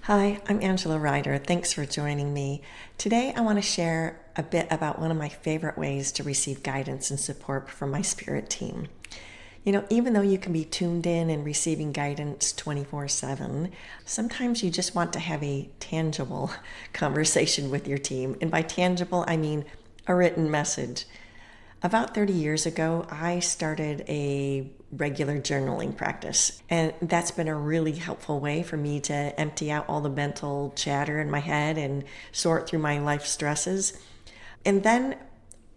Hi, I'm Angela Ryder. Thanks for joining me. Today, I want to share a bit about one of my favorite ways to receive guidance and support from my spirit team. Even though you can be tuned in and receiving guidance 24/7, sometimes you just want to have a tangible conversation with your team. And by tangible, I mean a written message. About 30 years ago, I started a regular journaling practice, and that's been a really helpful way for me to empty out all the mental chatter in my head and sort through my life stresses. And then,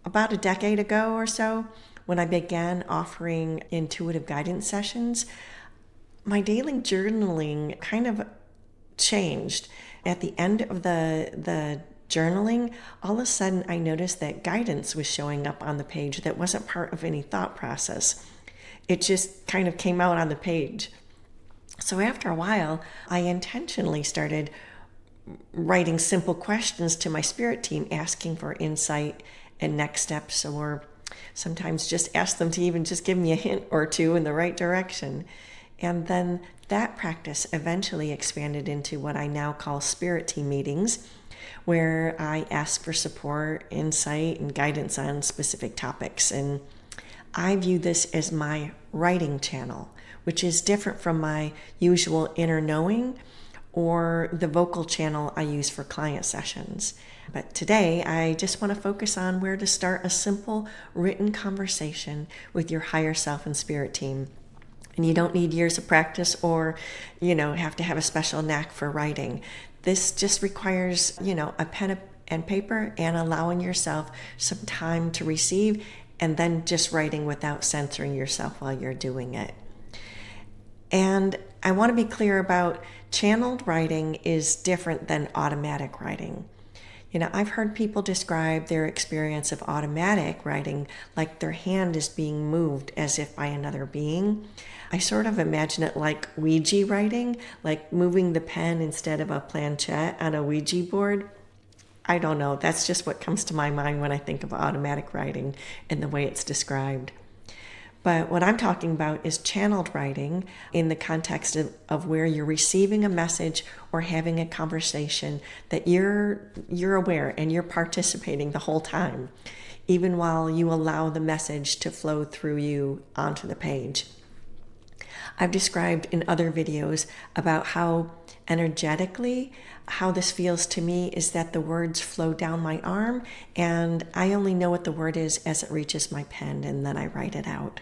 about a decade ago or so, when I began offering intuitive guidance sessions, my daily journaling kind of changed. At the end of the journaling, all of a sudden I noticed that guidance was showing up on the page that wasn't part of any thought process. It just kind of came out on the page. So after a while, I intentionally started writing simple questions to my spirit team, asking for insight and next steps, or sometimes just ask them to even just give me a hint or two in the right direction. And then that practice eventually expanded into what I now call spirit team meetings, where I ask for support, insight, and guidance on specific topics. And I view this as my writing channel, which is different from my usual inner knowing or the vocal channel I use for client sessions. But today, I just want to focus on where to start a simple written conversation with your higher self and spirit team. And you don't need years of practice or, have to have a special knack for writing. This just requires, a pen and paper and allowing yourself some time to receive, and then just writing without censoring yourself while you're doing it. And I want to be clear about channeled writing is different than automatic writing. I've heard people describe their experience of automatic writing like their hand is being moved as if by another being. I sort of imagine it like Ouija writing, like moving the pen instead of a planchette on a Ouija board. I don't know. That's just what comes to my mind when I think of automatic writing and the way it's described. But what I'm talking about is channeled writing in the context of where you're receiving a message or having a conversation that you're aware and you're participating the whole time, even while you allow the message to flow through you onto the page. I've described in other videos about how energetically, how this feels to me is that the words flow down my arm and I only know what the word is as it reaches my pen, and then I write it out.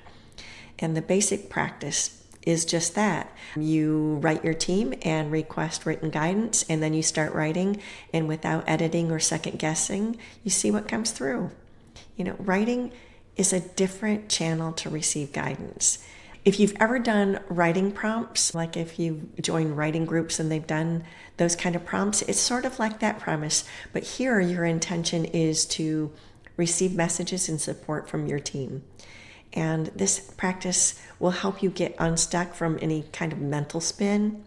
And the basic practice is just that. You write your team and request written guidance, and then you start writing, and without editing or second guessing, you see what comes through. Writing is a different channel to receive guidance. If you've ever done writing prompts, like if you've joined writing groups and they've done those kind of prompts, it's sort of like that premise. But here, your intention is to receive messages and support from your team. And this practice will help you get unstuck from any kind of mental spin.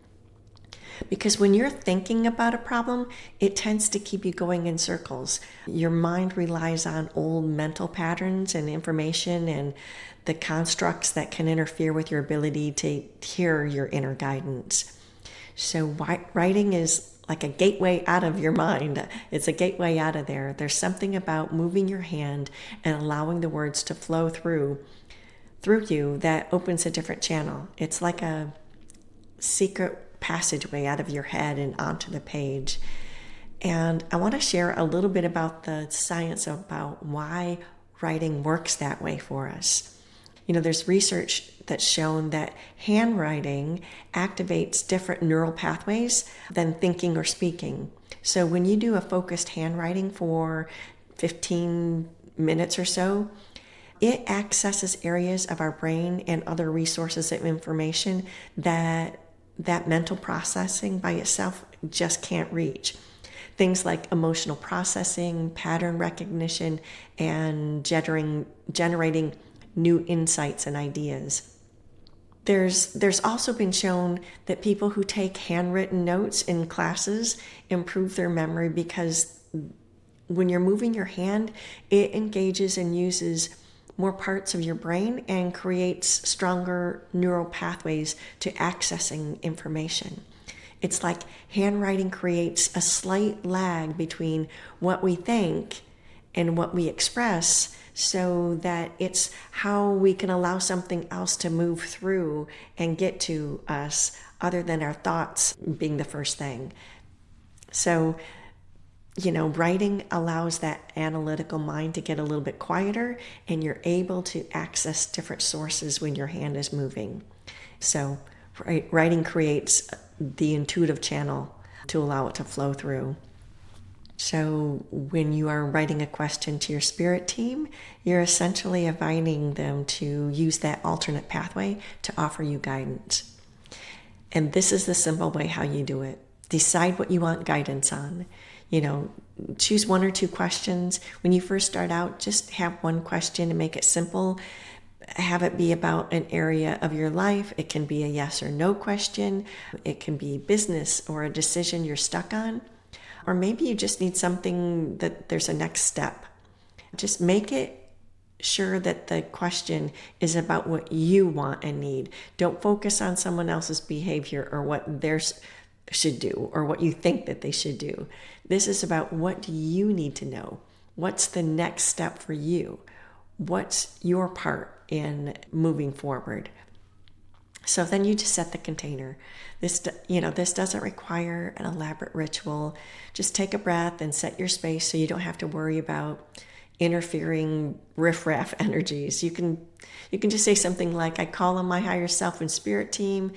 Because when you're thinking about a problem, it tends to keep you going in circles. Your mind relies on old mental patterns and information and the constructs that can interfere with your ability to hear your inner guidance. So writing is like a gateway out of your mind. It's a gateway out of there. There's something about moving your hand and allowing the words to flow through you that opens a different channel. It's like a secret passageway out of your head and onto the page. And I want to share a little bit about the science about why writing works that way for us. There's research that's shown that handwriting activates different neural pathways than thinking or speaking. So when you do a focused handwriting for 15 minutes or so, it accesses areas of our brain and other resources of information that mental processing by itself just can't reach. Things like emotional processing, pattern recognition, and generating new insights and ideas. There's also been shown that people who take handwritten notes in classes improve their memory because when you're moving your hand, it engages and uses more parts of your brain and creates stronger neural pathways to accessing information. It's like handwriting creates a slight lag between what we think and what we express, so that it's how we can allow something else to move through and get to us other than our thoughts being the first thing. So, writing allows that analytical mind to get a little bit quieter, and you're able to access different sources when your hand is moving. So, writing creates the intuitive channel to allow it to flow through. So when you are writing a question to your spirit team, you're essentially inviting them to use that alternate pathway to offer you guidance. And this is the simple way how you do it. Decide what you want guidance on. Choose one or two questions. When you first start out, just have one question and make it simple. Have it be about an area of your life. It can be a yes or no question. It can be business or a decision you're stuck on. Or maybe you just need something that there's a next step. Just make it sure that the question is about what you want and need. Don't focus on someone else's behavior or what theirs should do or what you think that they should do. This is about, what do you need to know? What's the next step for you? What's your part in moving forward? So then you just set the container. This doesn't require an elaborate ritual. Just take a breath and set your space so you don't have to worry about interfering riffraff energies. You can just say something like, I call on my higher self and spirit team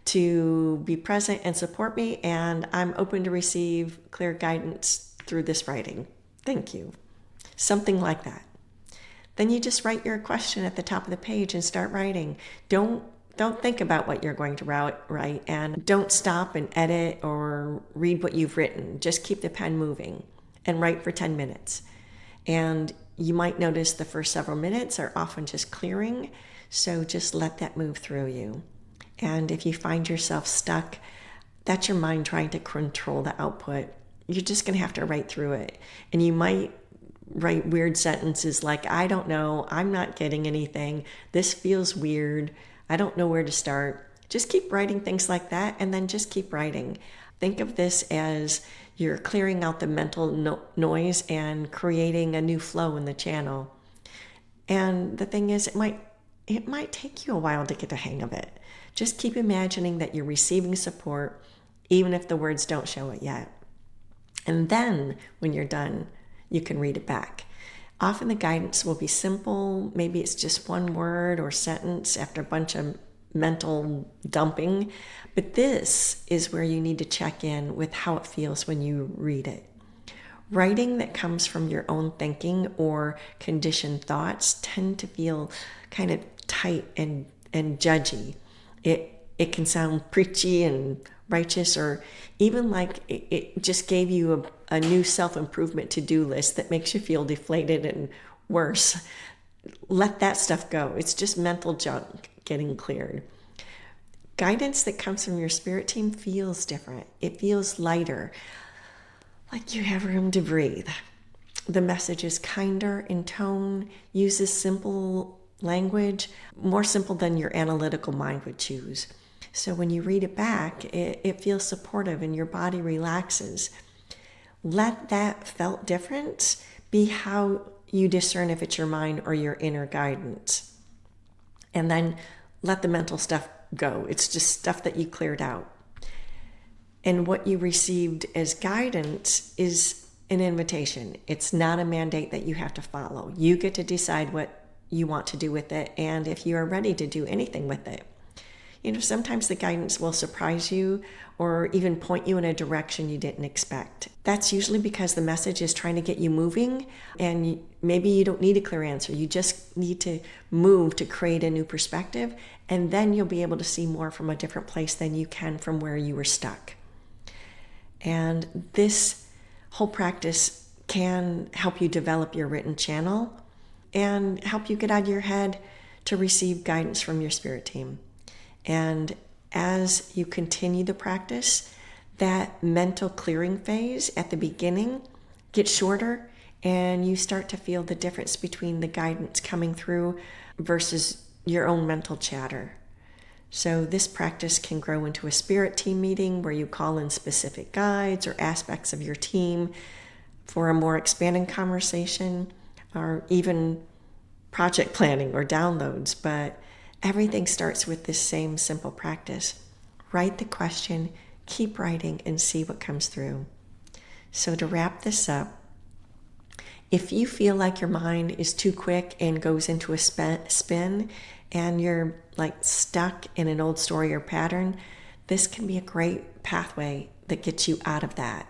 to be present and support me, and I'm open to receive clear guidance through this writing. Thank you. Something like that. Then you just write your question at the top of the page and start writing. Don't think about what you're going to write, and don't stop and edit or read what you've written. Just keep the pen moving and write for 10 minutes. And you might notice the first several minutes are often just clearing, so just let that move through you. And if you find yourself stuck, that's your mind trying to control the output. You're just going to have to write through it. And you might write weird sentences like, I don't know, I'm not getting anything, this feels weird, I don't know where to start. Just keep writing things like that, and then just keep writing. Think of this as you're clearing out the mental noise and creating a new flow in the channel. And the thing is, it might take you a while to get the hang of it. Just keep imagining that you're receiving support, even if the words don't show it yet. And then, when you're done, you can read it back. Often the guidance will be simple. Maybe it's just one word or sentence after a bunch of mental dumping. But this is where you need to check in with how it feels when you read it. Writing that comes from your own thinking or conditioned thoughts tend to feel kind of tight and judgy. It can sound preachy and righteous, or even like it just gave you a new self-improvement to-do list that makes you feel deflated and worse. Let that stuff go. It's just mental junk getting cleared. Guidance that comes from your spirit team feels different. It feels lighter, like you have room to breathe. The message is kinder in tone, uses simple language, more simple than your analytical mind would choose. So when you read it back, it feels supportive and your body relaxes. Let that felt difference be how you discern if it's your mind or your inner guidance. And then let the mental stuff go. It's just stuff that you cleared out. And what you received as guidance is an invitation. It's not a mandate that you have to follow. You get to decide what you want to do with it, and if you are ready to do anything with it. Sometimes the guidance will surprise you or even point you in a direction you didn't expect. That's usually because the message is trying to get you moving, and maybe you don't need a clear answer. You just need to move to create a new perspective, and then you'll be able to see more from a different place than you can from where you were stuck. And this whole practice can help you develop your written channel and help you get out of your head to receive guidance from your spirit team. And as you continue the practice, that mental clearing phase at the beginning gets shorter, and you start to feel the difference between the guidance coming through versus your own mental chatter. So this practice can grow into a spirit team meeting where you call in specific guides or aspects of your team for a more expanded conversation, or even project planning or downloads. But everything starts with this same simple practice. Write the question, keep writing, and see what comes through. So to wrap this up, if you feel like your mind is too quick and goes into a spin and you're like stuck in an old story or pattern, this can be a great pathway that gets you out of that.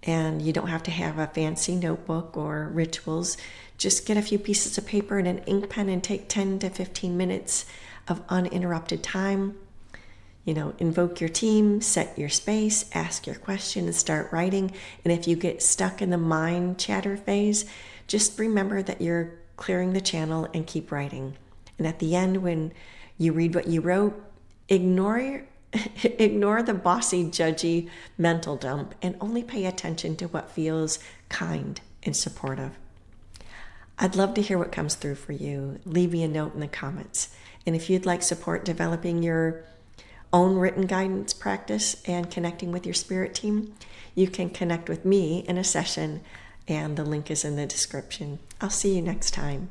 And you don't have to have a fancy notebook or rituals. Just get a few pieces of paper and an ink pen and take 10 to 15 minutes of uninterrupted time. Invoke your team, set your space, ask your question, and start writing. And if you get stuck in the mind chatter phase, just remember that you're clearing the channel and keep writing. And at the end, when you read what you wrote, ignore the bossy, judgy mental dump and only pay attention to what feels kind and supportive. I'd love to hear what comes through for you. Leave me a note in the comments. And if you'd like support developing your own written guidance practice and connecting with your spirit team, you can connect with me in a session, and the link is in the description. I'll see you next time.